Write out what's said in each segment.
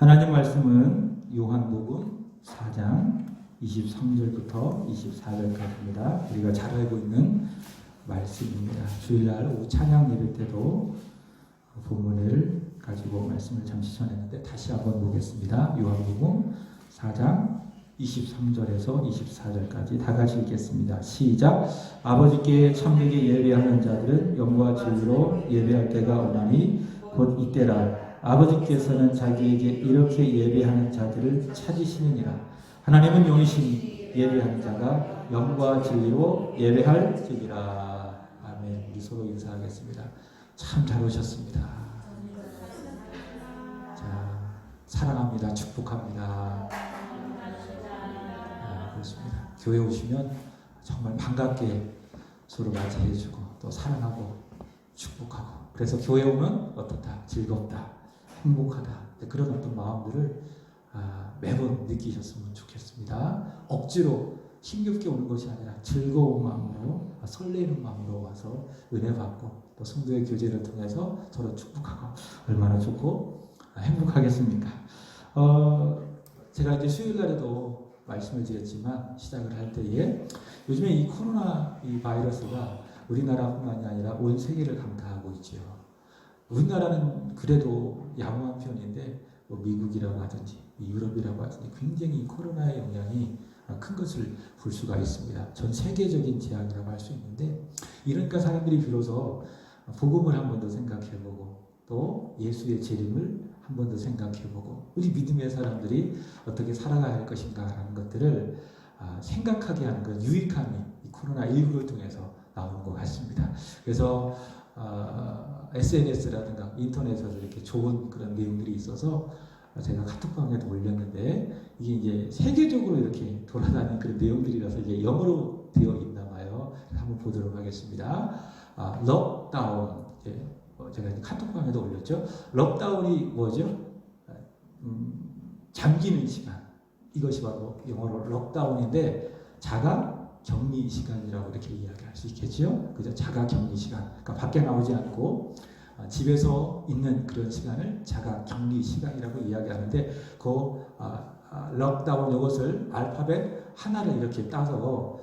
하나님 말씀은 요한복음 4장 23절부터 24절까지입니다. 우리가 잘 알고 있는 말씀입니다. 주일날 오후 찬양 예배 때도 본문을 가지고 말씀을 잠시 전했는데 다시 한번 보겠습니다. 요한복음 4장 23절에서 24절까지 다 같이 읽겠습니다. 시작. 아버지께 참되게 예배하는 자들은 영과 진리로 예배할 때가 오나니 곧 이때라. 아버지께서는 자기에게 이렇게 예배하는 자들을 찾으시느니라. 하나님은 영이시니 예배하는 자가 영과 진리로 예배할지니라. 아멘. 우리 서로 인사하겠습니다. 참 잘 오셨습니다. 자, 사랑합니다. 축복합니다. 그렇습니다. 교회 오시면 정말 반갑게 서로 맞이해주고 또 사랑하고 축복하고, 그래서 교회 오면 어떻다? 즐겁다, 행복하다, 그런 어떤 마음들을 매번 느끼셨으면 좋겠습니다. 억지로 힘겹게 오는 것이 아니라 즐거운 마음으로, 설레는 마음으로 와서 은혜 받고 또 성도의 교제를 통해서 서로 축복하고 얼마나 좋고 행복하겠습니까? 제가 이제 수요일 날에도 말씀을 드렸지만 시작을 할 때에 요즘에 이 코로나 이 바이러스가 우리나라뿐만이 아니라 온 세계를 강타하고 있죠. 우리나라는 그래도 양호한 편인데 뭐 미국이라고 하든지 유럽이라고 하든지 굉장히 코로나의 영향이 큰 것을 볼 수가 있습니다. 전 세계적인 재앙이라고 할 수 있는데, 이러니까 사람들이 비로소 복음을 한 번 더 생각해보고 또 예수의 재림을 한 번 더 생각해보고 우리 믿음의 사람들이 어떻게 살아가야 할 것인가 하는 것들을 생각하게 하는 그런 유익함이 이 코로나19를 통해서 나오는 것 같습니다. 그래서 SNS라든가 인터넷에서 이렇게 좋은 그런 내용들이 있어서 제가 카톡방에도 올렸는데, 이게 이제 세계적으로 이렇게 돌아다니는 그런 내용들이라서 이게 영어로 되어 있나 봐요. 한번 보도록 하겠습니다. 록다운. 제가 이제 카톡방에도 올렸죠. 록다운이 뭐죠? 잠기는 시간. 이것이 바로 영어로 록다운인데 자가 격리 시간이라고 이렇게 이야기할 수 있겠죠. 그죠? 자가 격리 시간. 그러니까 밖에 나오지 않고 집에서 있는 그런 시간을 자가 격리 시간이라고 이야기하는데, 그 록다운 이것을 알파벳 하나를 이렇게 따서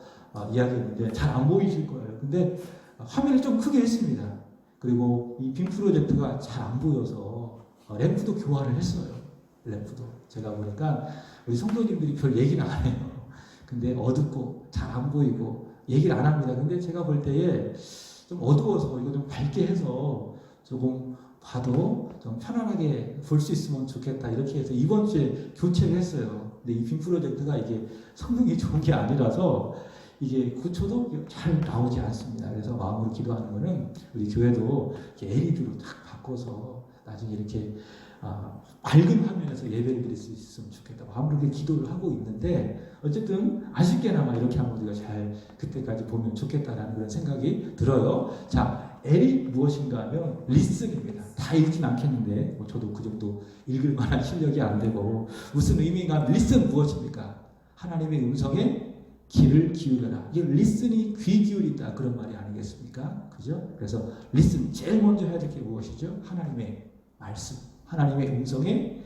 이야기했는데 잘 안 보이실 거예요. 근데 화면을 좀 크게 했습니다. 그리고 이 빔 프로젝트가 잘 안 보여서 램프도 교환을 했어요. 램프도. 제가 보니까 우리 성도님들이 별 얘기는 안 해요. 근데 어둡고 잘 안 보이고 얘기를 안 합니다. 근데 제가 볼 때에 좀 어두워서 이거 좀 밝게 해서 조금 봐도 좀 편안하게 볼 수 있으면 좋겠다, 이렇게 해서 이번 주에 교체를 했어요. 근데 이 빔 프로젝트가 이게 성능이 좋은 게 아니라서 이게 고쳐도 잘 나오지 않습니다. 그래서 마음으로 기도하는 거는 우리 교회도 이렇게 LED로 딱 바꿔서 나중에 이렇게 밝은 화면에서 예배를 드릴 수 있으면 좋겠다고 아무렇게 기도를 하고 있는데, 어쨌든 아쉽게나마 이렇게 하면 우리가 잘 그때까지 보면 좋겠다라는 그런 생각이 들어요. 자, L이 무엇인가 하면 리슨입니다. 다 읽진 않겠는데 저도 그 정도 읽을 만한 실력이 안 되고, 무슨 의미가 리슨 무엇입니까? 하나님의 음성에 귀를 기울여라. 이게 리슨이 귀 기울인다, 그런 말이 아니겠습니까? 그죠? 그래서 리슨, 제일 먼저 해야 될 게 무엇이죠? 하나님의 말씀, 하나님의 음성에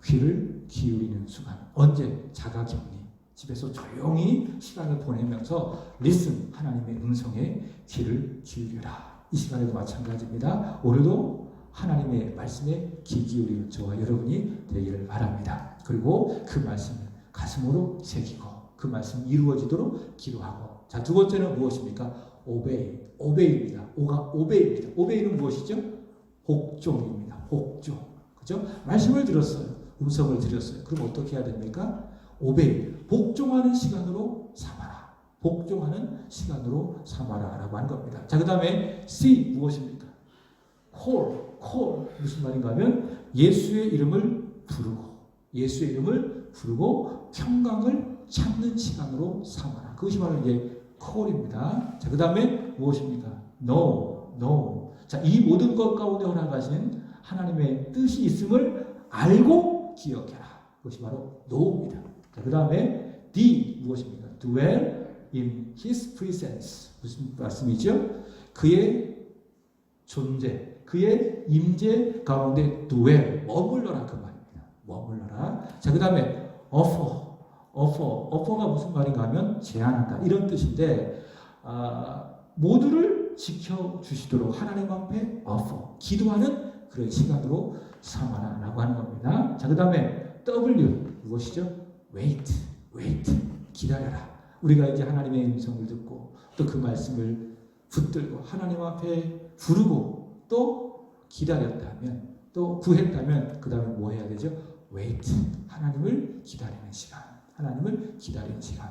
귀를 기울이는 순간. 언제? 자가격리. 집에서 조용히 시간을 보내면서 리슨, 하나님의 음성에 귀를 기울여라. 이 시간에도 마찬가지입니다. 오늘도 하나님의 말씀에 귀 기울이는 저와 여러분이 되기를 바랍니다. 그리고 그 말씀을 가슴으로 새기고 그 말씀이 이루어지도록 기도하고. 자, 두 번째는 무엇입니까? 오베이입니다. 오베이입니다. 오베이는 무엇이죠? 복종입니다. 복종. 그죠? 말씀을 들었어요. 음성을 드렸어요. 그럼 어떻게 해야 됩니까? 오베이. 복종하는 시간으로 삼아라. 복종하는 시간으로 삼아라 라고 한 겁니다. 자, 그 다음에 C 무엇입니까? 콜. 무슨 말인가 하면 예수의 이름을 부르고, 예수의 이름을 부르고 평강을 찾는 시간으로 삼아라. 그것이 바로 이제 콜입니다. 자, 그 다음에 무엇입니까? No. 자, 이 모든 것 가운데 허락하신 하나님의 뜻이 있음을 알고 기억해라. 그것이 바로 no입니다. 자, 그 다음에 D 무엇입니까? Dwell in His presence. 무슨 말씀이죠? 그의 존재, 그의 임재 가운데 dwell, 머물러라, 그 말입니다. 머물러라. 자, 그 다음에 offer가 무슨 말인가 하면 제안한다 이런 뜻인데 모두를 지켜주시도록 하나님 앞에 기도하는 그런 시간으로 삼아라라고 하는 겁니다. 자, 그 다음에 W 무엇이죠? wait, 기다려라. 우리가 이제 하나님의 음성을 듣고 또 그 말씀을 붙들고 하나님 앞에 부르고 또 기다렸다면 또 구했다면 그 다음에 뭐 해야 되죠? wait, 하나님을 기다리는 시간.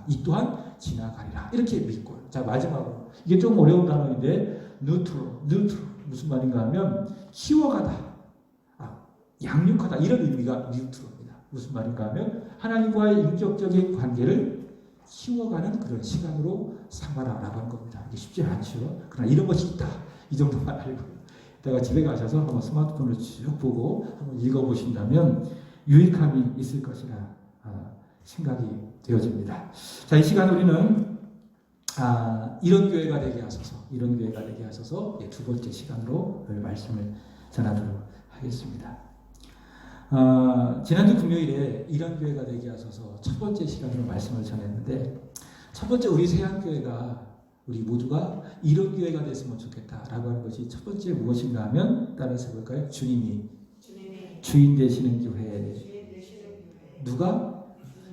이 또한 지나가리라. 이렇게 믿고. 자, 마지막으로 이게 좀 어려운 단어인데 neutral 무슨 말인가 하면 키워가다, 양육하다 이런 의미가 neutral입니다. 무슨 말인가 하면 하나님과의 인격적인 관계를 키워가는 그런 시간으로 삼아라라고 하는 겁니다. 이게 쉽지 않죠. 그러나 이런 것이 있다. 이 정도만 알고 이따가 집에 가셔서 한번 스마트폰을 쭉 보고 한번 읽어보신다면 유익함이 있을 것이라 생각이 되어집니다. 자, 이 시간 우리는 이런 교회가 되게 하소서 두 번째 시간으로 말씀을 전하도록 하겠습니다. 지난주 금요일에 이런 교회가 되게 하소서 첫 번째 시간으로 말씀을 전했는데 첫 번째 우리 세안교회가 우리 모두가 이런 교회가 됐으면 좋겠다라고 하는 것이 첫 번째 무엇인가 하면 따라서 해볼까요? 주님이 주인 되시는 교회. 누가?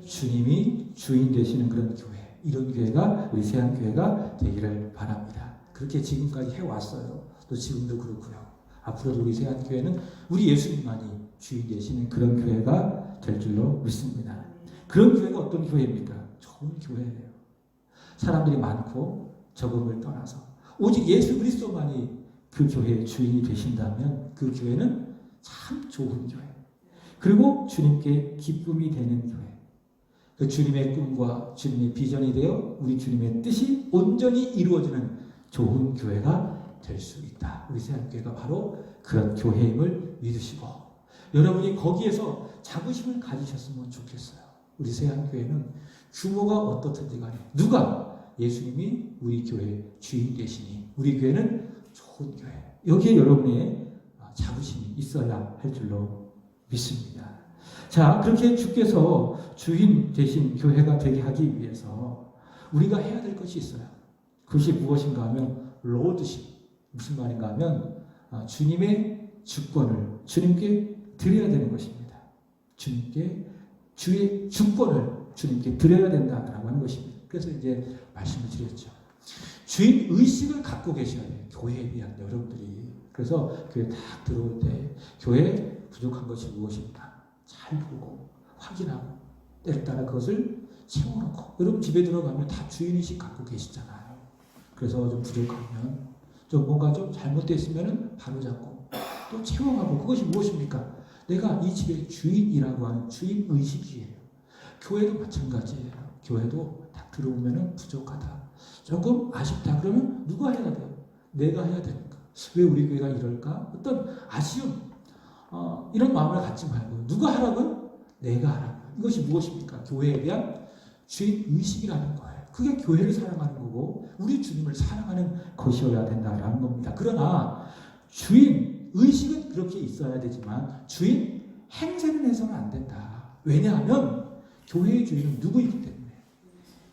주님이 주인 되시는 그런 교회. 이런 교회가 우리 세안교회가 되기를 바랍니다. 그렇게 지금까지 해왔어요. 또 지금도 그렇고요. 앞으로도 우리 세안교회는 우리 예수님만이 주인 되시는 그런 교회가 될 줄로 믿습니다. 그런 교회가 어떤 교회입니까? 좋은 교회예요. 사람들이 많고 적음을 떠나서 오직 예수 그리스도만이 그 교회의 주인이 되신다면 그 교회는 참 좋은 교회. 그리고 주님께 기쁨이 되는 교회. 그 주님의 꿈과 주님의 비전이 되어 우리 주님의 뜻이 온전히 이루어지는 좋은 교회가 될 수 있다. 우리 세안교회가 바로 그런 교회임을 믿으시고 여러분이 거기에서 자부심을 가지셨으면 좋겠어요. 우리 세안교회는 규모가 어떻든지 간에 누가 예수님이 우리 교회의 주인 되시니 우리 교회는 좋은 교회. 여기에 여러분의 자부심이 있어야 할 줄로 믿습니다. 자, 그렇게 주께서 주인 되신 교회가 되게 하기 위해서 우리가 해야 될 것이 있어요. 그것이 무엇인가 하면 로드십. 무슨 말인가 하면 주님의 주권을 주님께 드려야 되는 것입니다. 주의 주권을 주님께 드려야 된다라고 하는 것입니다. 그래서 이제 말씀을 드렸죠. 주인 의식을 갖고 계셔야 돼요. 교회에 대한 여러분들이. 그래서 교회 딱 들어올 때 교회에 부족한 것이 무엇입니까? 잘 보고 확인하고 때를 따라 그것을 채워놓고 여러분 집에 들어가면 다 주인의식 갖고 계시잖아요. 그래서 좀 부족하면 좀 뭔가 좀 잘못되어 있으면 바로 잡고 또 채워가고 그것이 무엇입니까? 내가 이 집의 주인이라고 하는 주인의식이에요. 교회도 마찬가지예요. 교회도 딱 들어오면 부족하다. 조금 아쉽다. 그러면 누가 해야 돼요? 내가 해야 되니까. 왜 우리 교회가 이럴까? 어떤 아쉬움 이런 마음을 갖지 말고 누가 하라고요? 내가 하라고. 이것이 무엇입니까? 교회에 대한 주인의식이라는 거예요. 그게 교회를 사랑하는 거고 우리 주님을 사랑하는 것이어야 된다라는 겁니다. 그러나 주인의식은 그렇게 있어야 되지만 주인 행세는 해서는 안 된다. 왜냐하면 교회의 주인은 누구이기 때문에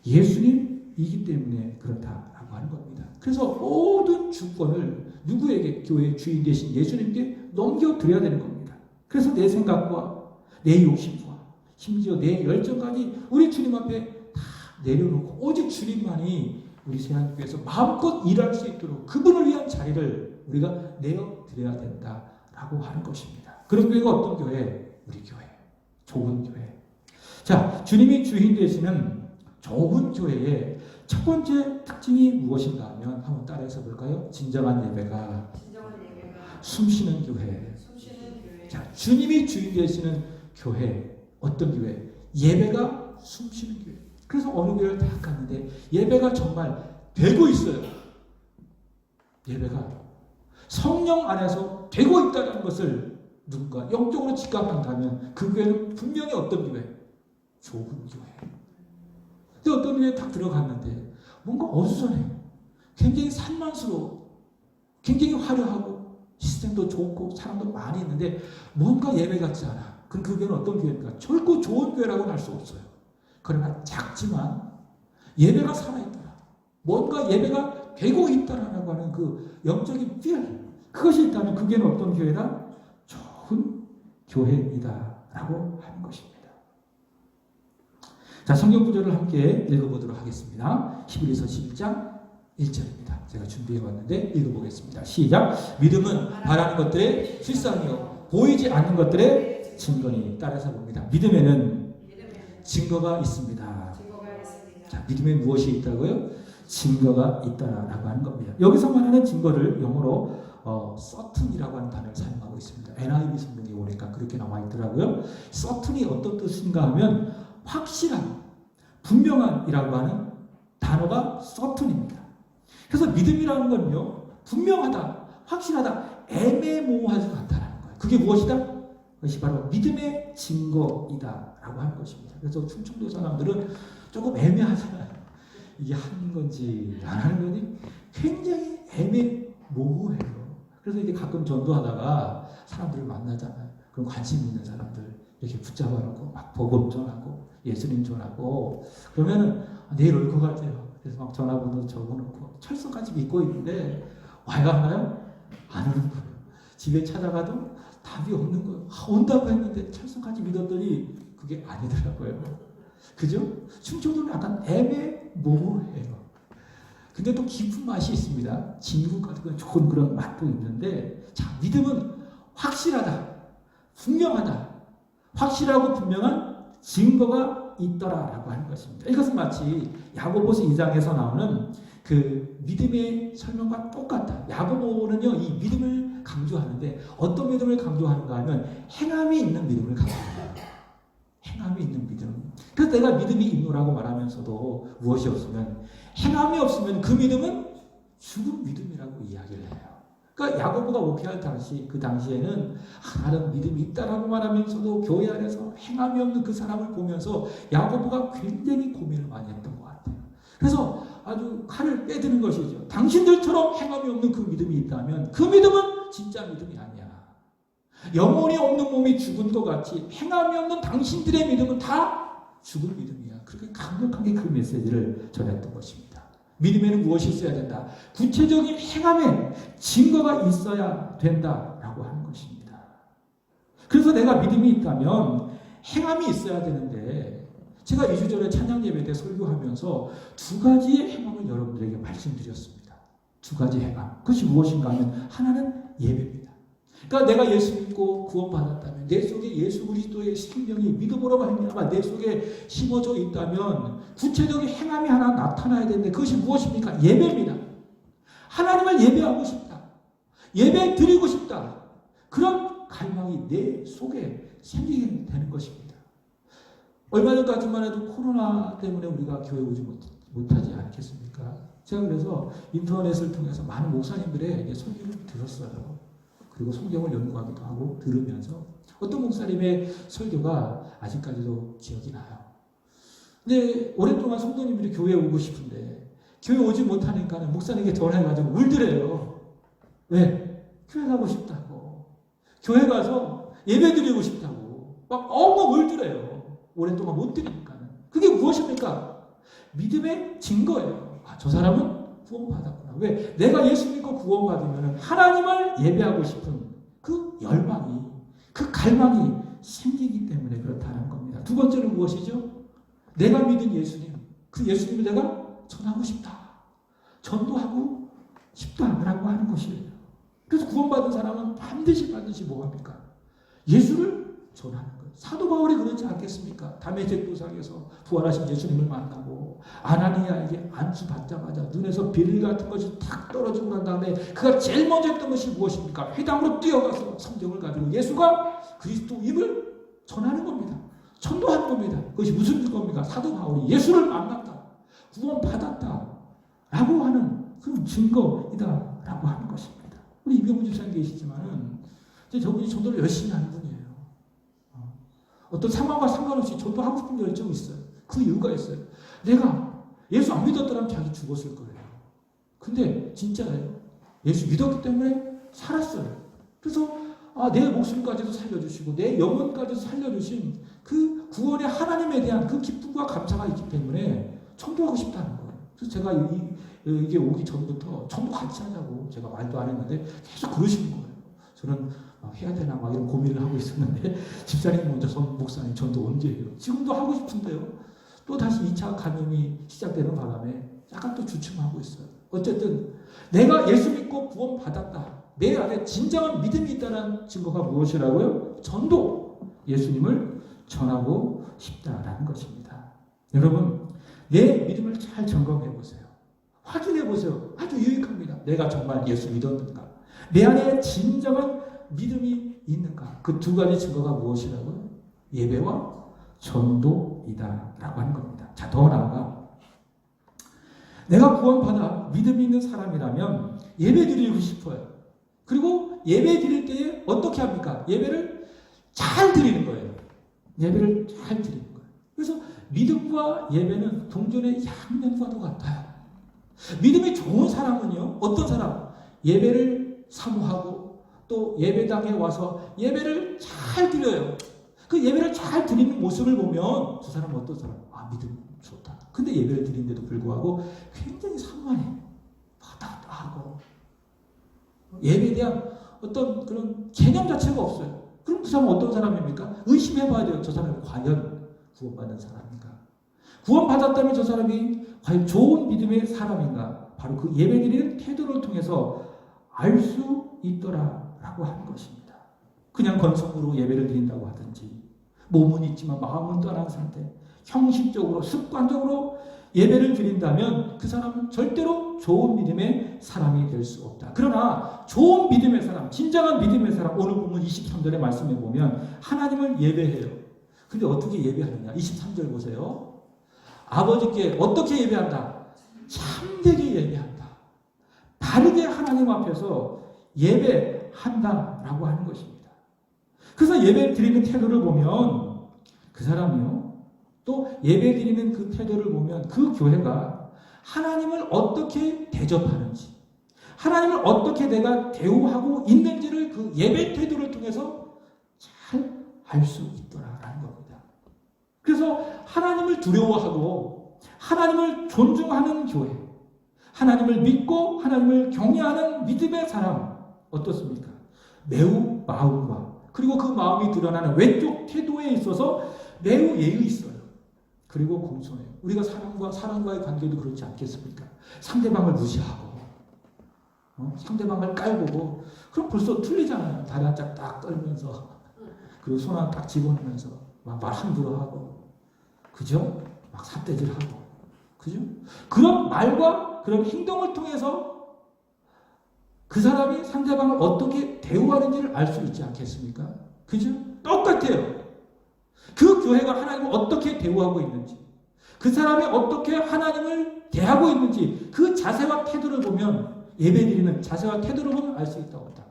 예수님이기 때문에 그렇다라고 하는 겁니다. 그래서 모든 주권을 누구에게? 교회의 주인 되신 예수님께 넘겨드려야 되는 겁니다. 그래서 내 생각과 내 욕심과 심지어 내 열정까지 우리 주님 앞에 다 내려놓고 오직 주님만이 우리 세안교회에서 마음껏 일할 수 있도록 그분을 위한 자리를 우리가 내어드려야 된다라고 하는 것입니다. 그런 교회가 어떤 교회? 우리 교회. 좋은 교회. 자, 주님이 주인 되시는 좋은 교회의 첫 번째 특징이 무엇인가 하면 한번 따라해서 볼까요? 진정한 예배가 숨쉬는 교회. 자, 주님이 주인 되시는 교회. 어떤 교회? 예배가 숨쉬는 교회. 그래서 어느 교회를 딱 갔는데 예배가 정말 되고 있어요. 예배가 성령 안에서 되고 있다는 것을 누군가 영적으로 직감한다면 그 교회는 분명히 어떤 교회? 좋은 교회. 근데 어떤 교회에 딱 들어갔는데 뭔가 어수선해요. 굉장히 산만스러워. 굉장히 화려하고 시스템도 좋고 사람도 많이 있는데 뭔가 예배 같지 않아. 그럼 그 교회는 어떤 교회입니까? 결코 좋은 교회라고는 할 수 없어요. 그러나 작지만 예배가 살아있더라. 뭔가 예배가 되고 있다라고 하는 그 영적인 필, 그것이 있다면 그 교회는 어떤 교회다? 좋은 교회이다라고 하는 것입니다. 자, 성경 구절을 함께 읽어보도록 하겠습니다. 히브리서 11장 1절입니다. 제가 준비해 왔는데 읽어보겠습니다. 시작. 믿음은 바라는 것들의 실상이요 보이지 않는 것들의 증거니. 따라서 봅니다. 믿음에는 증거가 있습니다. 자, 믿음에 무엇이 있다고요? 증거가 있다라고 하는 겁니다. 여기서 말하는 증거를 영어로 certain이라고 하는 단어를 사용하고 있습니다. NIV 성경에 보니까 그렇게 나와 있더라고요. certain이 어떤 뜻인가 하면 확실한, 분명한이라고 하는 단어가 certain입니다. 그래서 믿음이라는 건요, 분명하다, 확실하다, 애매모호하지 않다라는 거예요. 그게 무엇이다? 그것이 바로 믿음의 증거이다라고 하는 것입니다. 그래서 충청도 사람들은 조금 애매하잖아요. 이게 하는 건지 안 하는 건지 굉장히 애매모호해요. 그래서 이제 가끔 전도하다가 사람들을 만나잖아요. 그럼 관심 있는 사람들 이렇게 붙잡아놓고 막 복음 전하고 예수님 전하고 그러면은 내일 올 것 같아요. 그래서 막 전화번호 적어놓고 철석까지 믿고 있는데 와야 하나요? 안 오는 거예요. 집에 찾아가도 답이 없는 거예요. 온다고 했는데 철석까지 믿었더니 그게 아니더라고요. 그죠? 충청도는 약간 애매모호해요. 근데 또 깊은 맛이 있습니다. 진국 같은 좋은 그런 맛도 있는데, 자, 믿음은 확실하다, 분명하다, 확실하고 분명한 증거가 있더라라고 하는 것입니다. 이것은 마치 야고보서 2장에서 나오는 그 믿음의 설명과 똑같다. 야고보는요, 이 믿음을 강조하는데 어떤 믿음을 강조하는가 하면 행함이 있는 믿음을 강조합니다. 행함이 있는 믿음. 그래서 내가 믿음이 있노라고 말하면서도 무엇이 없으면, 행함이 없으면 그 믿음은 죽은 믿음이라고 이야기를 해요. 그러니까 야고보가 목회할 당시, 그 당시에는 나는 믿음이 있다라고 말하면서도 교회 안에서 행함이 없는 그 사람을 보면서 야고보가 굉장히 고민을 많이 했던 것 같아요. 그래서 아주 칼을 빼드는 것이죠. 당신들처럼 행함이 없는 그 믿음이 있다면 그 믿음은 진짜 믿음이 아니야. 영혼이 없는 몸이 죽은 것 같이 행함이 없는 당신들의 믿음은 다 죽은 믿음이야. 그렇게 강력하게 그 메시지를 전했던 것입니다. 믿음에는 무엇이 있어야 된다? 구체적인 행함에 증거가 있어야 된다라고 하는 것입니다. 그래서 내가 믿음이 있다면 행함이 있어야 되는데, 제가 2주 전에 찬양 예배 때 설교하면서 두 가지의 행함을 여러분들에게 말씀드렸습니다. 두 가지 행함. 그것이 무엇인가 하면 하나는 예배입니다. 그러니까 내가 예수 믿고 구원받았다면, 내 속에 예수 그리스도의 생명이 믿음으로 말미암아 내 속에 심어져 있다면 구체적인 행함이 하나 나타나야 되는데, 그것이 무엇입니까? 예배입니다. 하나님을 예배하고 싶다, 예배 드리고 싶다, 그런 갈망이 내 속에 생기게 되는 것입니다. 얼마 전까지만 해도 코로나 때문에 우리가 교회 오지 못하지 않겠습니까? 제가 그래서 인터넷을 통해서 많은 목사님들의 설교를 들었어요. 그리고 성경을 연구하기도 하고 들으면서 어떤 목사님의 설교가 아직까지도 기억이 나요. 근데 오랫동안 성도님들이 교회에 오고 싶은데 교회 오지 못하니까 목사님에게 전화해가지고 울더래요. 왜? 교회 가고 싶다고. 교회 가서 예배 드리고 싶다고. 막 엉엉 울더래요. 오랫동안 못 드리니까는. 그게 무엇입니까? 믿음의 증거예요. 아, 저 사람은 구원받았구나. 왜? 내가 예수 믿고 구원받으면 하나님을 예배하고 싶은 그 열망이, 그 갈망이 생기기 때문에 그렇다는 겁니다. 두 번째는 무엇이죠? 내가 믿은 예수님, 그 예수님을 내가 전하고 싶다, 전도하고 싶다라고 하는 것이에요. 그래서 구원받은 사람은 반드시 뭐합니까? 예수를 전하는 거예요. 사도 바울이 그렇지 않겠습니까? 다메섹 도상에서 부활하신 예수님을 만나고 아나니아에게 안수 받자마자 눈에서 비늘 같은 것이 탁 떨어지고 난 다음에 그가 제일 먼저 했던 것이 무엇입니까? 회당으로 뛰어가서 성경을 가지고 예수가 그리스도임을 전하는 겁니다. 전도하는 겁니다. 그것이 무슨 증거입니까? 사도 바울이 예수를 만났다, 구원받았다 라고 하는 그런 증거이다 라고 하는 것입니다. 우리 이병훈 집사님 계시지만은 저분이 전도를 열심히 하는 분이에요. 어떤 상황과 상관없이 전도하고 싶은 열정이 있어요. 그 이유가 있어요. 내가 예수 안 믿었더라면 자기 죽었을 거예요. 근데 진짜예요. 예수 믿었기 때문에 살았어요. 그래서 내 목숨까지도 살려주시고 내 영혼까지도 살려주신 그 구원의 하나님에 대한 그 기쁨과 감사가 있기 때문에 전도하고 싶다는 거예요. 그래서 제가 이게 오기 전부터 전도 같이 하자고 제가 말도 안 했는데 계속 그러시는 거예요. 저는 해야 되나 막 이런 고민을 하고 있었는데 집사님 먼저 목사님 전도 언제 해요? 지금도 하고 싶은데요. 또 다시 2차 감염이 시작되는 바람에 약간 또 주춤하고 있어요. 어쨌든 내가 예수 믿고 구원 받았다. 내 안에 진정한 믿음이 있다는 증거가 무엇이라고요? 전도. 예수님을 전하고 싶다라는 것입니다. 여러분, 내 믿음을 잘 점검해 보세요. 확인해 보세요. 아주 유익합니다. 내가 정말 예수 믿었는가? 내 안에 진정한 믿음이 있는가? 그 두 가지 증거가 무엇이라고요? 예배와 전도이다라고 하는 겁니다. 자, 더 나아가 내가 구원받아 믿음이 있는 사람이라면 예배 드리고 싶어요. 그리고 예배 드릴 때에 어떻게 합니까? 예배를 잘 드리는 거예요. 예배를 잘 드리는 거예요. 그래서 믿음과 예배는 동전의 양면과도 같아요. 믿음이 좋은 사람은요, 어떤 사람? 예배를 사모하고 또 예배당에 와서 예배를 잘 드려요. 그 예배를 잘 드리는 모습을 보면 저 사람은 어떤 사람? 믿음 좋다. 근데 예배를 드리는데도 불구하고 굉장히 산만해. 왔다 갔다 하고 예배에 대한 어떤 그런 개념 자체가 없어요. 그럼 그 사람은 어떤 사람입니까? 의심해봐야 돼요. 저 사람이 과연 구원받은 사람인가? 구원받았다면 저 사람이 과연 좋은 믿음의 사람인가? 바로 그 예배드리는 태도를 통해서 알 수 있더라라고 하는 것입니다. 그냥 건성으로 예배를 드린다고 하든지 몸은 있지만 마음은 떠난 상태, 형식적으로 습관적으로 예배를 드린다면 그 사람은 절대로 좋은 믿음의 사람이 될 수 없다. 그러나 좋은 믿음의 사람, 진정한 믿음의 사람, 오늘 본문 23절의 말씀에 보면 하나님을 예배해요. 근데 어떻게 예배하느냐? 23절 보세요. 아버지께 어떻게 예배한다? 참되게 예배한다. 바르게 하나님 앞에서 예배한다라고 하는 것입니다. 그래서 예배 드리는 태도를 보면 그 사람이요. 또 예배 드리는 그 태도를 보면 그 교회가 하나님을 어떻게 대접하는지, 하나님을 어떻게 내가 대우하고 있는지를 그 예배 태도를 통해서 잘 알 수 있더라라는 겁니다. 그래서 하나님을 두려워하고 하나님을 존중하는 교회, 하나님을 믿고 하나님을 경외하는 믿음의 사람 어떻습니까? 매우 마음과 그리고 그 마음이 드러나는 외적 태도에 있어서 매우 예의 있어요. 그리고 공손해요. 우리가 사람과의 관계도 그렇지 않겠습니까? 상대방을 무시하고 상대방을 깔보고 그럼 벌써 틀리잖아요. 다리 한 짝 딱 떨면서 그리고 손 하나 딱 집어넣으면서 막 말 함부로 하고 그죠? 막 삿대질하고 그죠? 그런 말과 그런 행동을 통해서 그 사람이 상대방을 어떻게 대우하는지를 알 수 있지 않겠습니까? 그죠? 똑같아요. 그 교회가 하나님을 어떻게 대우하고 있는지, 그 사람이 어떻게 하나님을 대하고 있는지 그 자세와 태도를 보면 예배드리는 자세와 태도를 보면 알 수 있다 없다.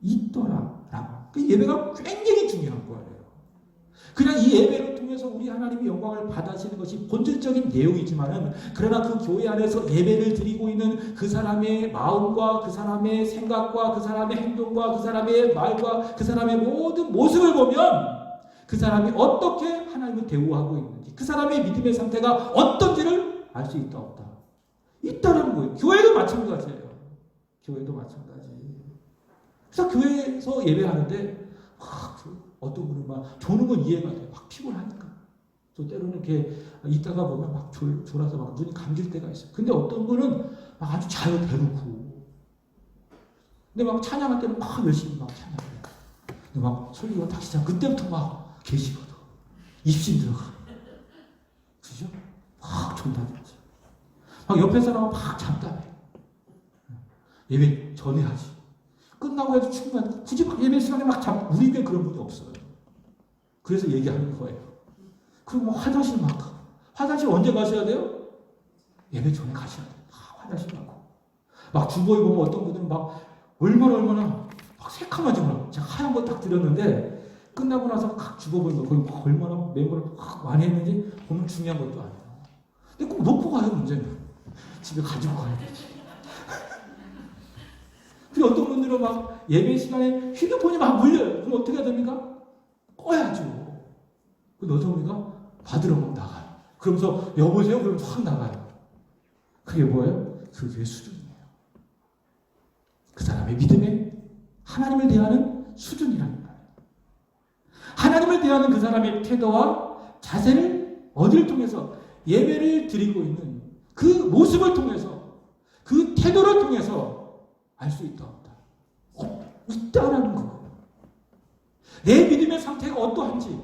있더라라고. 그 예배가 굉장히 중요한 거예요. 그냥 이 예배를 통해서 우리 하나님의 영광을 받아시는 것이 본질적인 내용이지만은 그러나 그 교회 안에서 예배를 드리고 있는 그 사람의 마음과 그 사람의 생각과 그 사람의 행동과 그 사람의 말과 그 사람의 모든 모습을 보면 그 사람이 어떻게 하나님을 대우하고 있는지 그 사람의 믿음의 상태가 어떤지를 알 수 있다 없다. 있다는 거예요. 교회도 마찬가지예요. 교회도 마찬가지. 그래서 교회에서 예배하는데 어떤 분은 막 조는 건 이해가 돼요. 막 피곤하니까. 또 때로는 이렇게 있다가 보면 막 졸아서 막 눈이 감길 때가 있어요. 근데 어떤 분은 막 아주 잘 대놓고. 근데 막 찬양할 때는 막 열심히 막 찬양해요. 근데 막 설교가 딱 시작. 그때부터 막 계시거든. 입신 들어가. 그죠? 막 존다든지. 막 옆에 사람은 막 잡담해. 예배 전에 하지. 끝나고 해도 충분히 굳이 막 예배 시간에 막 우리 교회 그런 분이 없어요. 그래서 얘기하는 거예요. 그리고 막 화장실 언제 가셔야 돼요? 예배 전에 가셔야 돼요. 화장실 가고. 막 주보에 보면 어떤 분들은 막 얼마나 막 새카마지 몰라. 제가 하얀 거 딱 드렸는데 끝나고 나서 각 주보 보면 거기 막 얼마나 멤버를 막 많이 했는지 보면 중요한 것도 아니에요. 근데 꼭 놓고 가요, 문제는. 집에 가지고 가야 되지. 그리고 어떤 분들은 막 예배 시간에 휴대폰이 막 물려요. 그럼 어떻게 해야 됩니까? 꺼야죠. 그럼 어떻게 합니까? 받으러 막 나가요. 그러면서 여보세요? 그러면서 확 나가요. 그게 뭐예요? 그게 수준이에요. 그 사람의 믿음에 하나님을 대하는 수준이라는 거예요. 하나님을 대하는 그 사람의 태도와 자세를 어디를 통해서 예배를 드리고 있는 그 모습을 통해서 그 태도를 통해서 알 수 있다 없다. 있다라는 거예요. 내 믿음의 상태가 어떠한지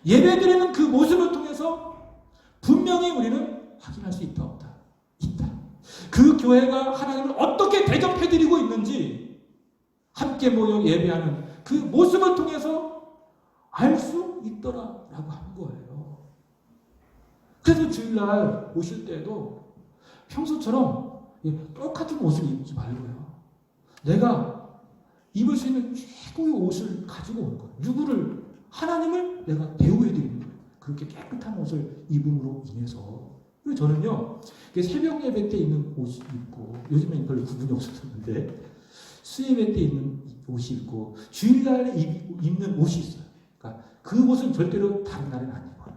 예배 드리는 그 모습을 통해서 분명히 우리는 확인할 수 있다 없다. 있다. 그 교회가 하나님을 어떻게 대접해 드리고 있는지 함께 모여 예배하는 그 모습을 통해서 알 수 있더라라고 하는 거예요. 그래서 주일날 오실 때도 평소처럼 똑같은 옷을 입지 말고요. 내가 입을 수 있는 최고의 옷을 가지고 오는 거예요. 누구를, 하나님을 내가 대우해드리는 거예요. 그렇게 깨끗한 옷을 입음으로 인해서. 그래서 저는요, 새벽 예배 때 입는 옷이 있고, 요즘엔 별로 구분이 없었는데, 수예배 때 입는 옷이 있고, 주일날에 입는 옷이 있어요. 그러니까 그 옷은 절대로 다른 날은 안 입어요.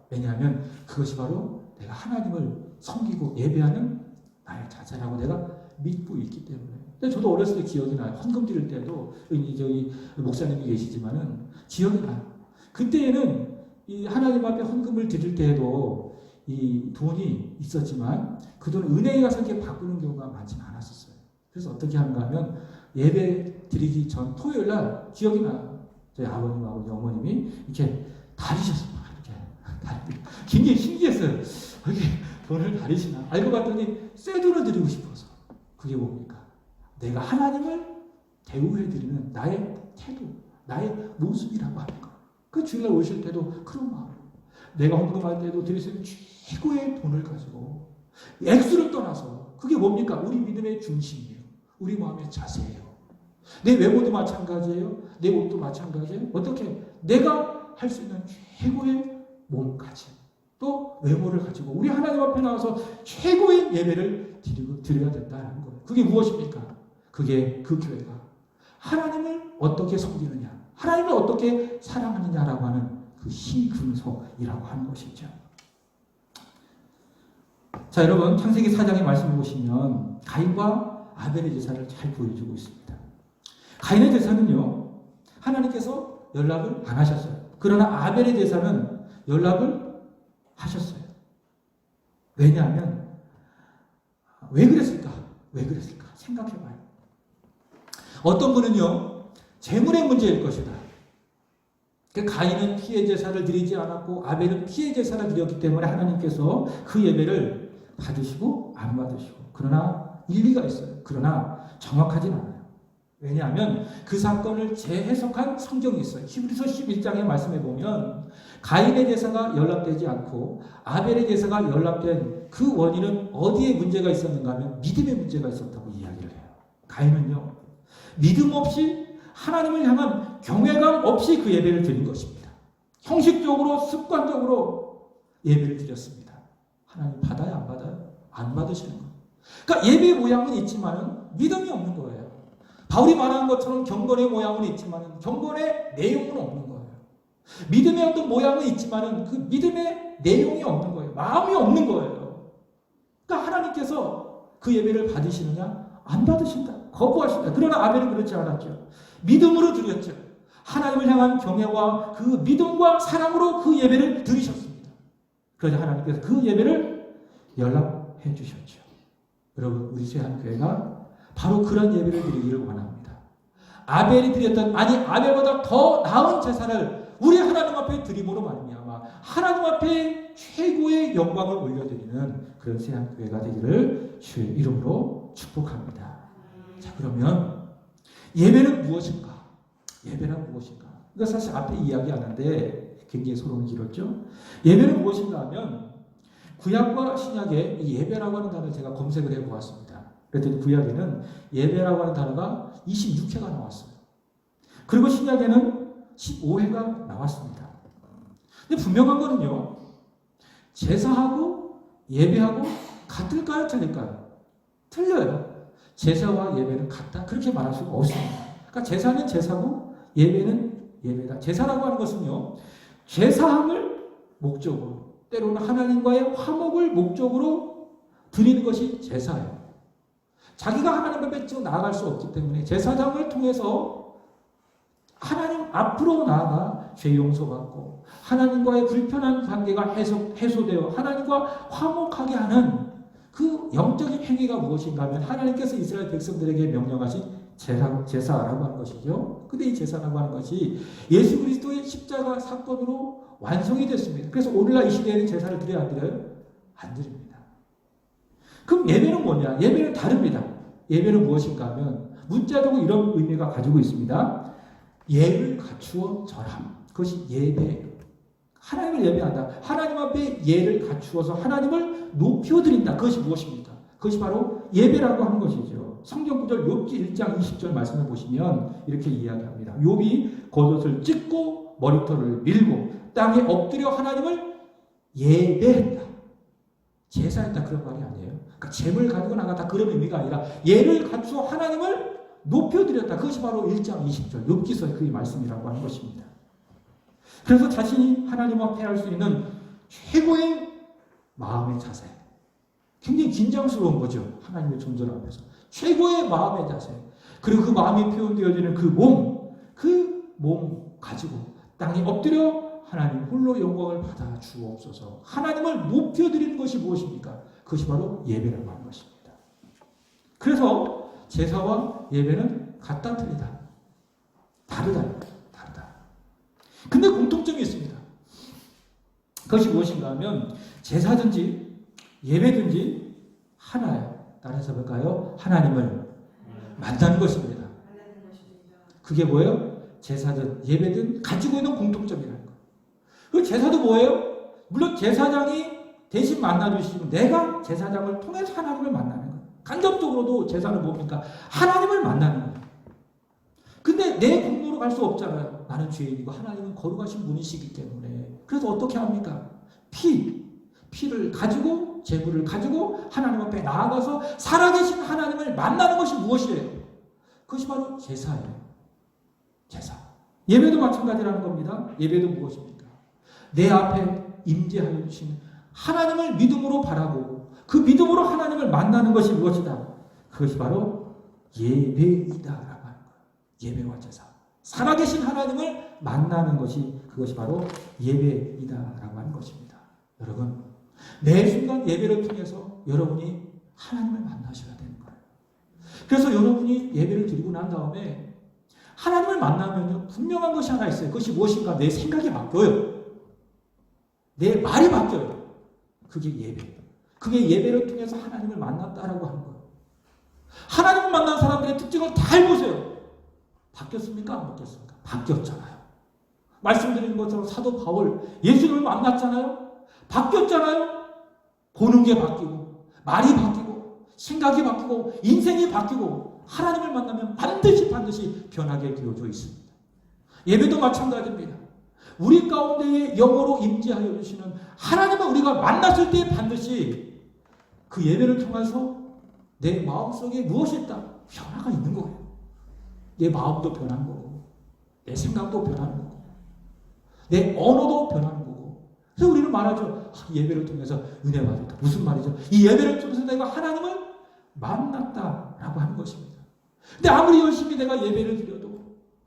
왜냐하면 그것이 바로 내가 하나님을 섬기고 예배하는 나의 자세라고 내가 믿고 있기 때문에. 근데 저도 어렸을 때 기억이 나요. 헌금 드릴 때도 저기 목사님이 계시지만은 기억이 나요. 그때에는 이 하나님 앞에 헌금을 드릴 때에도 이 돈이 있었지만 그 돈을 은행에 가서 이렇게 바꾸는 경우가 많지는 않았었어요. 그래서 어떻게 하는가 하면 예배 드리기 전 토요일 날 기억이 나요. 저희 아버님하고 어머님이 이렇게 다리셨어요. 이렇게 굉장히 신기했어요. 이렇게 돈을 다리시나? 알고 봤더니 새 돈을 드리고 싶어서. 그게 뭡니까? 내가 하나님을 대우해드리는 나의 태도, 나의 모습이라고 하는 거. 그 주일날 오실 때도 그런 마음. 내가 헌금할 때도 드릴 수 있는 최고의 돈을 가지고 액수를 떠나서 그게 뭡니까? 우리 믿음의 중심이에요. 우리 마음의 자세예요. 내 외모도 마찬가지예요. 내 옷도 마찬가지예요. 어떻게? 내가 할 수 있는 최고의 몸가짐, 또 외모를 가지고 우리 하나님 앞에 나와서 최고의 예배를 드려야 된다는 거예요. 그게 무엇입니까? 그게 그 교회가 하나님을 어떻게 섬기느냐, 하나님을 어떻게 사랑하느냐라고 하는 그 신근소이라고 하는 것이죠. 자, 여러분 창세기 4장의 말씀을 보시면 가인과 아벨의 제사를 잘 보여주고 있습니다. 가인의 제사는요, 하나님께서 연락을 안 하셨어요. 그러나 아벨의 제사는 연락을 하셨어요. 왜냐하면 왜 그랬을까? 왜 그랬을까? 생각해봐요. 어떤 분은요, 재물의 문제일 것이다. 가인은 피해 제사를 드리지 않았고 아벨은 피해 제사를 드렸기 때문에 하나님께서 그 예배를 받으시고 안 받으시고. 그러나 일리가 있어요. 그러나 정확하진 않아요. 왜냐하면 그 사건을 재해석한 성경이 있어요. 히브리서 11장에 말씀해 보면 가인의 제사가 연락되지 않고 아벨의 제사가 연락된 그 원인은 어디에 문제가 있었는가 하면 믿음의 문제가 있었다고 이야기를 해요. 가인은요, 믿음 없이 하나님을 향한 경외감 없이 그 예배를 드린 것입니다. 형식적으로 습관적으로 예배를 드렸습니다. 하나님 받아요? 안 받아요? 안 받으시는 거예요. 그러니까 예배 모양은 있지만 믿음이 없는 거예요. 바울이 말하는 것처럼 경건의 모양은 있지만 경건의 내용은 없는 거예요. 믿음의 어떤 모양은 있지만 그 믿음의 내용이 없는 거예요. 마음이 없는 거예요. 그러니까 하나님께서 그 예배를 받으시느냐? 안 받으신다. 거부하신다. 그러나 아벨은 그렇지 않았죠. 믿음으로 드렸죠. 하나님을 향한 경외와 그 믿음과 사랑으로 그 예배를 드리셨습니다. 그래서 하나님께서 그 예배를 연락해 주셨죠. 여러분, 우리 세한교회가 바로 그런 예배를 드리기를 원합니다. 아벨이 드렸던, 아니 아벨보다 더 나은 제사를 우리 하나님 앞에 드림으로 말미암아 하나님 앞에 최고의 영광을 올려드리는 그런 세한교회가 되기를 주의 이름으로 축복합니다. 자, 그러면 예배는 무엇인가? 예배란 무엇인가? 이거 사실 앞에 이야기하는데 굉장히 서론이 길었죠. 예배는 무엇인가 하면 구약과 신약에 이 예배라고 하는 단어를 제가 검색을 해보았습니다. 그랬더니 구약에는 예배라고 하는 단어가 26회가 나왔어요. 그리고 신약에는 15회가 나왔습니다. 근데 분명한 거는요, 제사하고 예배하고 같을까요? 틀릴까요? 틀려요. 제사와 예배는 같다? 그렇게 말할 수가 없습니다. 그러니까 제사는 제사고 예배는 예배다. 제사라고 하는 것은요, 제사함을 목적으로, 때로는 하나님과의 화목을 목적으로 드리는 것이 제사예요. 자기가 하나님 앞에 쭉 나아갈 수 없기 때문에 제사장을 통해서 하나님 앞으로 나아가 죄 용서받고 하나님과의 불편한 관계가 해소되어 하나님과 화목하게 하는 그 영적인 행위가 무엇인가 하면 하나님께서 이스라엘 백성들에게 명령하신 제사라고 하는 것이죠. 근데 이 제사라고 하는 것이 예수 그리스도의 십자가 사건으로 완성이 됐습니다. 그래서 오늘날 이 시대에는 제사를 드려야 안 드려요? 안 드립니다. 그럼 예배는 뭐냐? 예배는 다릅니다. 예배는 무엇인가 하면 문자적으로 이런 의미가 가지고 있습니다. 예를 갖추어 절함. 그것이 예배예요. 하나님을 예배한다. 하나님 앞에 예를 갖추어서 하나님을 높여드린다. 그것이 무엇입니까? 그것이 바로 예배라고 하는 것이죠. 성경 구절 욥기 1장 20절 말씀을 보시면 이렇게 이야기합니다. 욥이 겉옷을 찢고 머리털을 밀고 땅에 엎드려 하나님을 예배했다. 제사했다 그런 말이 아니에요. 그러니까 재물 가지고 나갔다 그런 의미가 아니라 예를 갖추어 하나님을 높여드렸다. 그것이 바로 1장 20절 욥기서의 그 말씀이라고 하는 것입니다. 그래서 자신이 하나님 앞에 할 수 있는 최고의 마음의 자세. 굉장히 긴장스러운 거죠. 하나님의 존재를 앞에서. 최고의 마음의 자세. 그리고 그 마음이 표현되어지는 그 몸 가지고 땅에 엎드려 하나님 홀로 영광을 받아 주옵소서. 하나님을 높여드리는 것이 무엇입니까? 그것이 바로 예배라고 하는 것입니다. 그래서 제사와 예배는 같다 틀리다. 다르다. 근데 공통점이 있습니다. 그것이 무엇인가 하면 제사든지 예배든지 하나예요. 따라서 볼까요? 하나님을 만나는 것입니다. 그게 뭐예요? 제사든 예배든 가지고 있는 공통점이라는 거예요. 그 제사도 뭐예요? 물론 제사장이 대신 만나주시면 내가 제사장을 통해서 하나님을 만나는 거예요. 간접적으로도 제사는 뭡니까? 하나님을 만나는 거예요. 근데 내 공로로 갈 수 없잖아요. 나는 죄인이고 하나님은 거룩하신 분이시기 때문에. 그래서 어떻게 합니까? 피를 가지고 제물을 가지고 하나님 앞에 나아가서 살아계신 하나님을 만나는 것이 무엇이에요? 그것이 바로 제사예요. 제사. 예배도 마찬가지라는 겁니다. 예배도 무엇입니까? 내 앞에 임재하여 주신 하나님을 믿음으로 바라보고 그 믿음으로 하나님을 만나는 것이 무엇이다? 그것이 바로 예배이다라고 하는 거예요. 예배와 제사. 살아계신 하나님을 만나는 것이 그것이 바로 예배이다라고 하는 것입니다. 여러분, 매 순간 예배를 통해서 여러분이 하나님을 만나셔야 되는 거예요. 그래서 여러분이 예배를 드리고 난 다음에 하나님을 만나면요, 분명한 것이 하나 있어요. 그것이 무엇인가? 내 생각이 바뀌어요. 내 말이 바뀌어요. 그게 예배예요. 그게 예배를 통해서 하나님을 만났다라고 하는 거예요. 하나님을 만난 사람들의 특징을 다 해보세요. 바뀌었습니까? 안 바뀌었습니까? 바뀌었잖아요. 말씀드린 것처럼 사도 바울 예수님을 만났잖아요. 바뀌었잖아요. 보는 게 바뀌고 말이 바뀌고 생각이 바뀌고 인생이 바뀌고 하나님을 만나면 반드시 변하게 되어져 있습니다. 예배도 마찬가지입니다. 우리 가운데에 영으로 임재하여 주시는 하나님을 우리가 만났을 때 반드시 그 예배를 통해서 내 마음속에 무엇이 있다? 변화가 있는 거예요. 내 마음도 변하는 거고 내 생각도 변하는 거고 내 언어도 변하는 거고. 그래서 우리는 말하죠. 예배를 통해서 은혜 받았다. 무슨 말이죠? 이 예배를 통해서 내가 하나님을 만났다라고 하는 것입니다. 근데 아무리 열심히 내가 예배를 드려도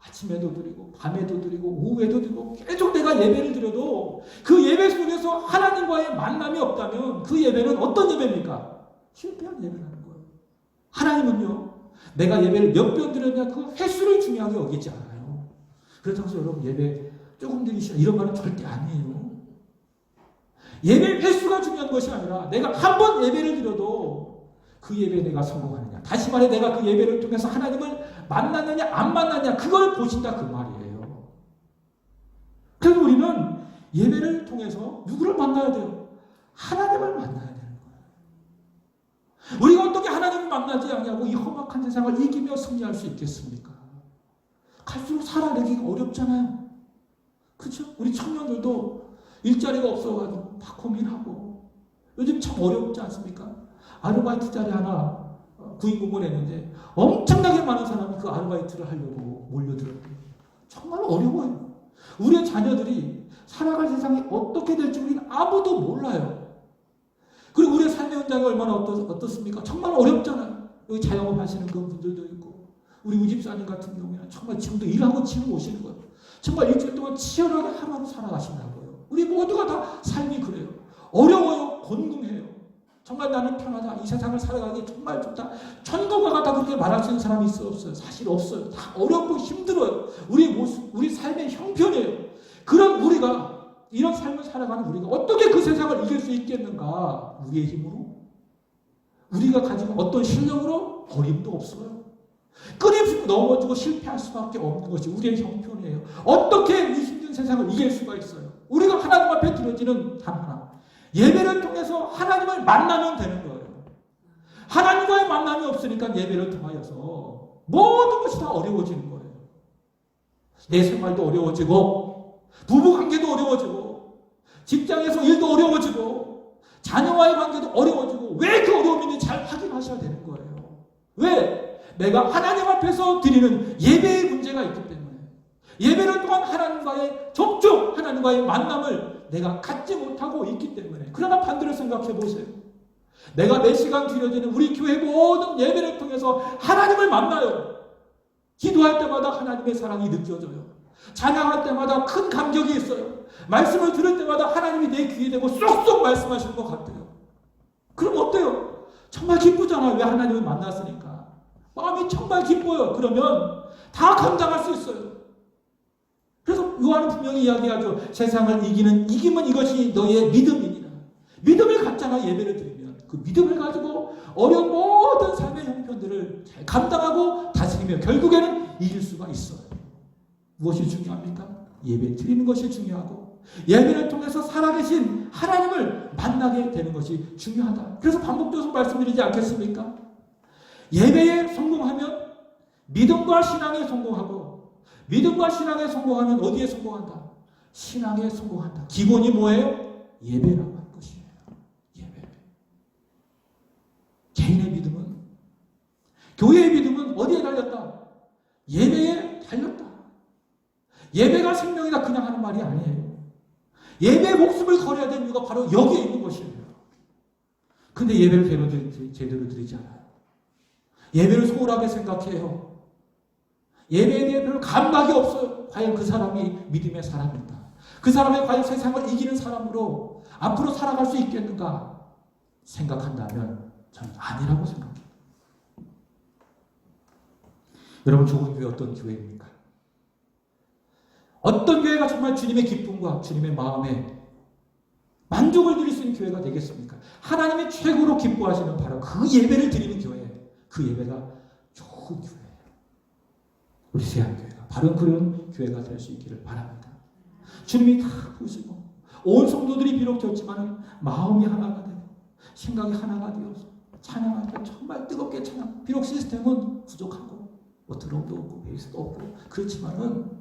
아침에도 드리고 밤에도 드리고 오후에도 드리고 계속 내가 예배를 드려도 그 예배 속에서 하나님과의 만남이 없다면 그 예배는 어떤 예배입니까? 실패한 예배라는 거예요. 하나님은요, 내가 예배를 몇 번 드렸냐 그 횟수를 중요하게 여기지 않아요. 그렇다고 해서 여러분 예배 조금 드리시라 이런 말은 절대 아니에요. 예배 횟수가 중요한 것이 아니라 내가 한 번 예배를 드려도 그 예배에 내가 성공하느냐, 다시 말해 내가 그 예배를 통해서 하나님을 만났느냐 안 만났냐 그걸 보신다 그 말이에요. 그래서 우리는 예배를 통해서 누구를 만나야 돼요? 하나님을 만나야 되는 거예요. 우리가 어떻게 하나님을 만나지 않냐고 이 험악한 세상을 이기며 승리할 수 있겠습니까? 갈수록 살아내기가 어렵잖아요. 그렇죠? 우리 청년들도 일자리가 없어가지고 막 고민하고 요즘 참 어렵지 않습니까? 아르바이트 자리 하나 구인공고를 했는데 엄청나게 많은 사람이 그 아르바이트를 하려고 몰려들었대요. 정말 어려워요. 우리의 자녀들이 살아갈 세상이 어떻게 될지 우리는 아무도 몰라요. 그리고 우리의 삶의 현장이 얼마나 어떻습니까? 정말 어렵잖아요. 여기 자영업 하시는 그런 분들도 있고, 우리 우집사님 같은 경우에는 정말 지금도 일하고 지금 오시는 거예요. 정말 일주일 동안 치열하게 하루하루 살아가신다고요. 우리 모두가 다 삶이 그래요. 어려워요. 곤궁해요. 정말 나는 편하다. 이 세상을 살아가기 정말 좋다. 천국과 같다. 그렇게 말할 수 있는 사람이 있어 없어요? 사실 없어요. 다 어렵고 힘들어요. 우리 모습, 우리 삶의 형편이에요. 그런 우리가, 이런 삶을 살아가는 우리가 어떻게 그 세상을 이길 수 있겠는가? 우리의 힘으로? 우리가 가지고 어떤 실력으로? 어림도 없어요. 끊임없이 넘어지고 실패할 수밖에 없는 것이 우리의 형편이에요. 어떻게 이 힘든 세상을 이길 수가 있어요? 우리가 하나님 앞에 드려지는 단 하나. 예배를 통해서 하나님을 만나면 되는 거예요. 하나님과의 만남이 없으니까 예배를 통하여서 모든 것이 다 어려워지는 거예요. 내 생활도 어려워지고, 부부관계도 어려워지고, 직장에서 일도 어려워지고, 자녀와의 관계도 어려워지고, 왜 그 어려움이 있는지 잘 확인하셔야 되는 거예요. 왜? 내가 하나님 앞에서 드리는 예배의 문제가 있기 때문에, 예배를 통한 하나님과의 접촉, 하나님과의 만남을 내가 갖지 못하고 있기 때문에. 그러나 반대로 생각해 보세요. 내가 몇 시간 드려지는 우리 교회 모든 예배를 통해서 하나님을 만나요. 기도할 때마다 하나님의 사랑이 느껴져요. 찬양할 때마다 큰 감격이 있어요. 말씀을 들을 때마다 하나님이 내 귀에 대고 쏙쏙 말씀하시는 것 같아요. 그럼 어때요? 정말 기쁘잖아요. 왜 하나님을 만났으니까. 마음이 정말 기뻐요. 그러면 다 감당할 수 있어요. 그래서 요한은 분명히 이야기하죠. 세상을 이기면 이것이 너의 믿음이니라. 믿음을 갖잖아. 예배를 드리면 그 믿음을 가지고 어려운 모든 삶의 형편들을 잘 감당하고 다스리며 결국에는 이길 수가 있어요. 무엇이 중요합니까? 예배 드리는 것이 중요하고, 예배를 통해서 살아계신 하나님을 만나게 되는 것이 중요하다. 그래서 반복적으로 말씀드리지 않겠습니까? 예배에 성공하면 믿음과 신앙에 성공하고, 믿음과 신앙에 성공하면 어디에 성공한다? 신앙에 성공한다. 기본이 뭐예요? 예배라고 하는 것이에요. 예배. 개인의 믿음은, 교회의 믿음은 어디에 달렸다? 예배에 달렸다. 예배가 생명이다 그냥 하는 말이 아니에요. 예배의 목숨을 걸어야 되는 이유가 바로 여기에 있는 것이에요. 근데 예배를 제대로 드리지 않아요. 예배를 소홀하게 생각해요. 예배에 대해 별 감각이 없어요. 과연 그 사람이 믿음의 사람인가? 그 사람이 과연 세상을 이기는 사람으로 앞으로 살아갈 수 있겠는가? 생각한다면 저는 아니라고 생각해요. 여러분, 좋은 교회 어떤 교회입니까? 어떤 교회가 정말 주님의 기쁨과 주님의 마음에 만족을 드릴 수 있는 교회가 되겠습니까? 하나님의 최고로 기뻐하시는 바로 그 예배를 드리는 교회, 그 예배가 좋은 교회예요. 우리 세안교회가 바로 그런 교회가 될 수 있기를 바랍니다. 주님이 다 보시고 온 성도들이 비록 졌지만 마음이 하나가 되고 생각이 하나가 되어서 찬양할 때 정말 뜨겁게 찬양. 비록 시스템은 부족하고 뭐 드럼도 없고 베이스도 없고 그렇지만은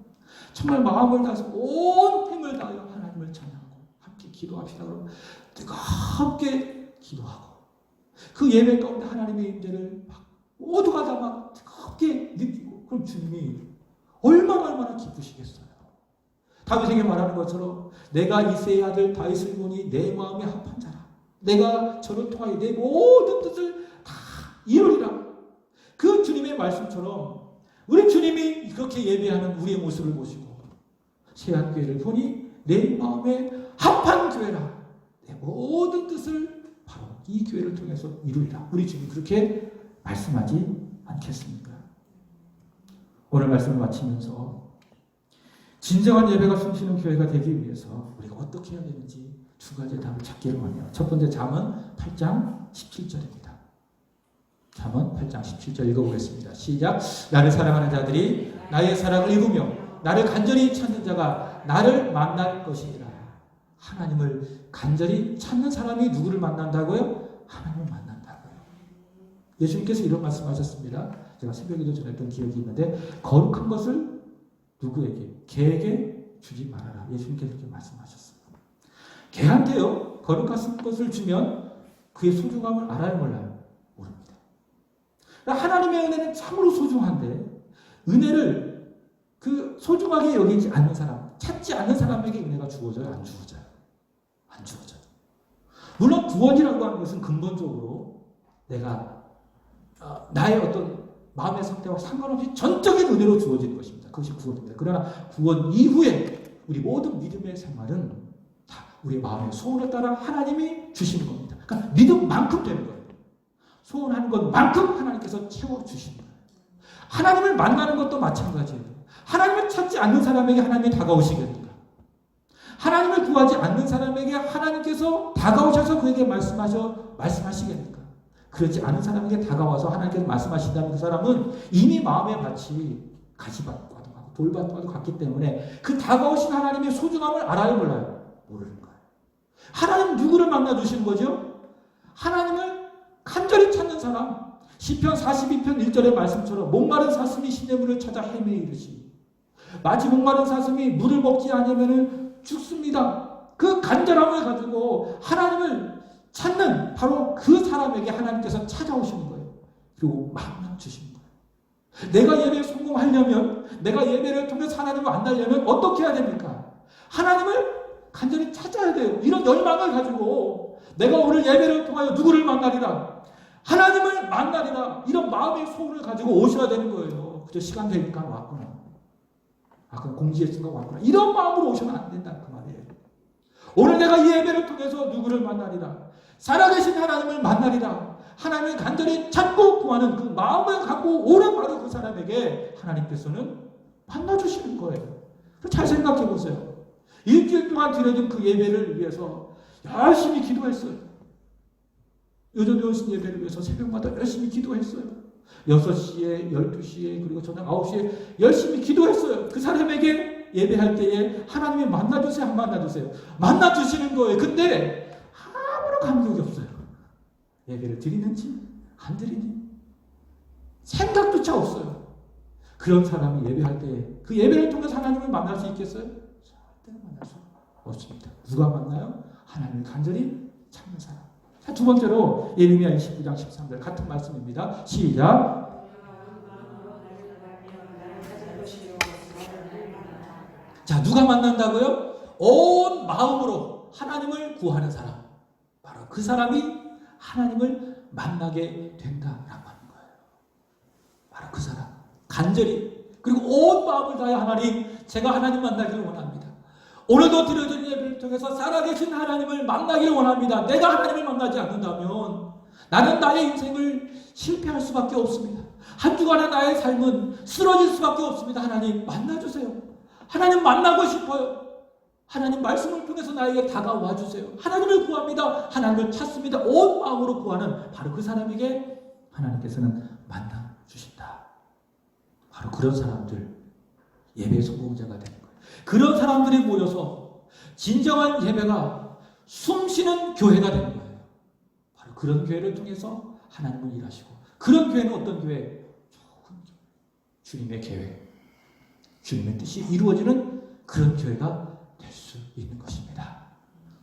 정말 마음을 다해서 온 힘을 다하여 하나님을 찬양하고 함께 기도합시다. 그러면 뜨겁게 기도하고 그 예배 가운데 하나님의 임재를 모두가 다 막 뜨겁게 느끼고, 그럼 주님이 얼마나 기쁘시겠어요. 다윗에게 말하는 것처럼 내가 이새의 아들 다윗을 보니 내 마음에 합한 자라. 내가 저를 통하여 내 모든 뜻을 다 이루리라. 그 주님의 말씀처럼 우리 주님이 그렇게 예배하는 우리의 모습을 보시고 세안교회를 보니 내 마음에 합한 교회라. 내 모든 뜻을 바로 이 교회를 통해서 이루리라. 우리 주님이 그렇게 말씀하지 않겠습니까? 오늘 말씀을 마치면서 진정한 예배가 숨쉬는 교회가 되기 위해서 우리가 어떻게 해야 되는지 두 가지의 답을 찾기를 원해요. 첫 번째 잠언 8장 17절입니다. 잠언 8장 17절 읽어보겠습니다. 시작. 나를 사랑하는 자들이 나의 사랑을 입으며 나를 간절히 찾는 자가 나를 만날 것이니라. 하나님을 간절히 찾는 사람이 누구를 만난다고요? 하나님을 만난다고요. 예수님께서 이런 말씀하셨습니다. 제가 새벽에도 전했던 기억이 있는데, 거룩한 것을 누구에게? 개에게 주지 말아라. 예수님께서 이렇게 말씀하셨어요. 개한테요, 거룩한 것을 주면 그의 소중함을 알아요, 몰라요? 모릅니다. 하나님의 은혜는 참으로 소중한데 은혜를 그 소중하게 여기지 않는 사람, 찾지 않는 사람에게 은혜가 주어져요? 안 주어져요? 안 주어져요. 물론 구원이라고 하는 것은 근본적으로 내가 나의 어떤 마음의 상태와 상관없이 전적인 은혜로 주어지는 것입니다. 그것이 구원입니다. 그러나 구원 이후에 우리 모든 믿음의 생활은 다 우리 마음의 소원에 따라 하나님이 주시는 겁니다. 그러니까 믿음만큼 되는 거예요. 소원하는 것만큼 하나님께서 채워주시는 거예요. 하나님을 만나는 것도 마찬가지예요. 하나님을 찾지 않는 사람에게 하나님이 다가오시겠는가? 하나님을 구하지 않는 사람에게 하나님께서 다가오셔서 그에게 말씀하시겠는가? 그렇지 않은 사람에게 다가와서 하나님께서 말씀하신다는 그 사람은 이미 마음의 밭이 가시밭과도 같고 돌밭과도 같기 때문에 그 다가오신 하나님의 소중함을 알아요, 몰라요? 모르는 거예요. 하나님 누구를 만나주시는 거죠? 하나님을 간절히 찾는 사람. 시편 42편 1절의 말씀처럼 목마른 사슴이 시냇물을 찾아 헤매이르시 마치 목마른 사슴이 물을 먹지 않으면 죽습니다. 그 간절함을 가지고 하나님을 찾는 바로 그 사람에게 하나님께서 찾아오시는 거예요. 그리고 만나 주시는 거예요. 내가 예배에 성공하려면, 내가 예배를 통해서 하나님을 만나려면 어떻게 해야 됩니까? 하나님을 간절히 찾아야 돼요. 이런 열망을 가지고 내가 오늘 예배를 통하여 누구를 만나리라, 하나님을 만나리라, 이런 마음의 소원을 가지고 오셔야 되는 거예요. 그저 시간 되니까 왔구나, 그럼 공지했으니까 왔구나, 이런 마음으로 오시면 안 된다 그 말이에요. 오늘 내가 이 예배를 통해서 누구를 만나리라, 살아계신 하나님을 만나리라, 하나님을 간절히 찾고 구하는 그 마음을 갖고 오는 바로 그 사람에게 하나님께서는 만나주시는 거예요. 잘 생각해 보세요. 일주일 동안 드려진 그 예배를 위해서 열심히 기도했어요. 요즘요신 예배를 위해서 새벽마다 열심히 기도했어요. 6시에, 12시에, 그리고 저녁 9시에 열심히 기도했어요. 그 사람에게 예배할 때에 하나님이 만나주세요, 안 만나주세요? 만나주시는 거예요. 근데 아무런 감격이 없어요. 예배를 드리는지 안 드리는지 생각조차 없어요. 그런 사람이 예배할 때 그 예배를 통해서 하나님을 만날 수 있겠어요? 절대 만날 수 없습니다. 누가 만나요? 하나님을 간절히 찾는 사람. 자, 두 번째로 예레미야 29장 13절 같은 말씀입니다. 시작. 자, 누가 만난다고요? 온 마음으로 하나님을 구하는 사람. 바로 그 사람이 하나님을 만나게 된다라고 하는 거예요. 바로 그 사람. 간절히, 그리고 온 마음을 다해 하나님, 제가 하나님 만나기를 원합니다. 오늘도 드려진 예배를 통해서 살아계신 하나님을 만나기를 원합니다. 내가 하나님을 만나지 않는다면 나는 나의 인생을 실패할 수밖에 없습니다. 한 주간의 나의 삶은 쓰러질 수밖에 없습니다. 하나님 만나주세요. 하나님 만나고 싶어요. 하나님 말씀을 통해서 나에게 다가와 주세요. 하나님을 구합니다. 하나님을 찾습니다. 온 마음으로 구하는 바로 그 사람에게 하나님께서는 만나 주신다. 바로 그런 사람들, 예배 성공자가 되는 거예요. 그런 사람들이 모여서 진정한 예배가 숨쉬는 교회가 되는 거예요. 바로 그런 교회를 통해서 하나님을 일하시고, 그런 교회는 어떤 교회? 주님의 계획, 주님의 뜻이 이루어지는 그런 교회가 될 수 있는 것입니다.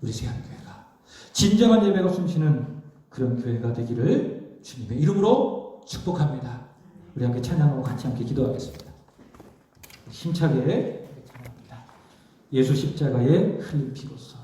우리 세안교회가 진정한 예배가 숨쉬는 그런 교회가 되기를 주님의 이름으로 축복합니다. 우리 함께 찬양하고 같이 함께 기도하겠습니다. 힘차게 찬양합니다. 예수 십자가의 흘린 피로써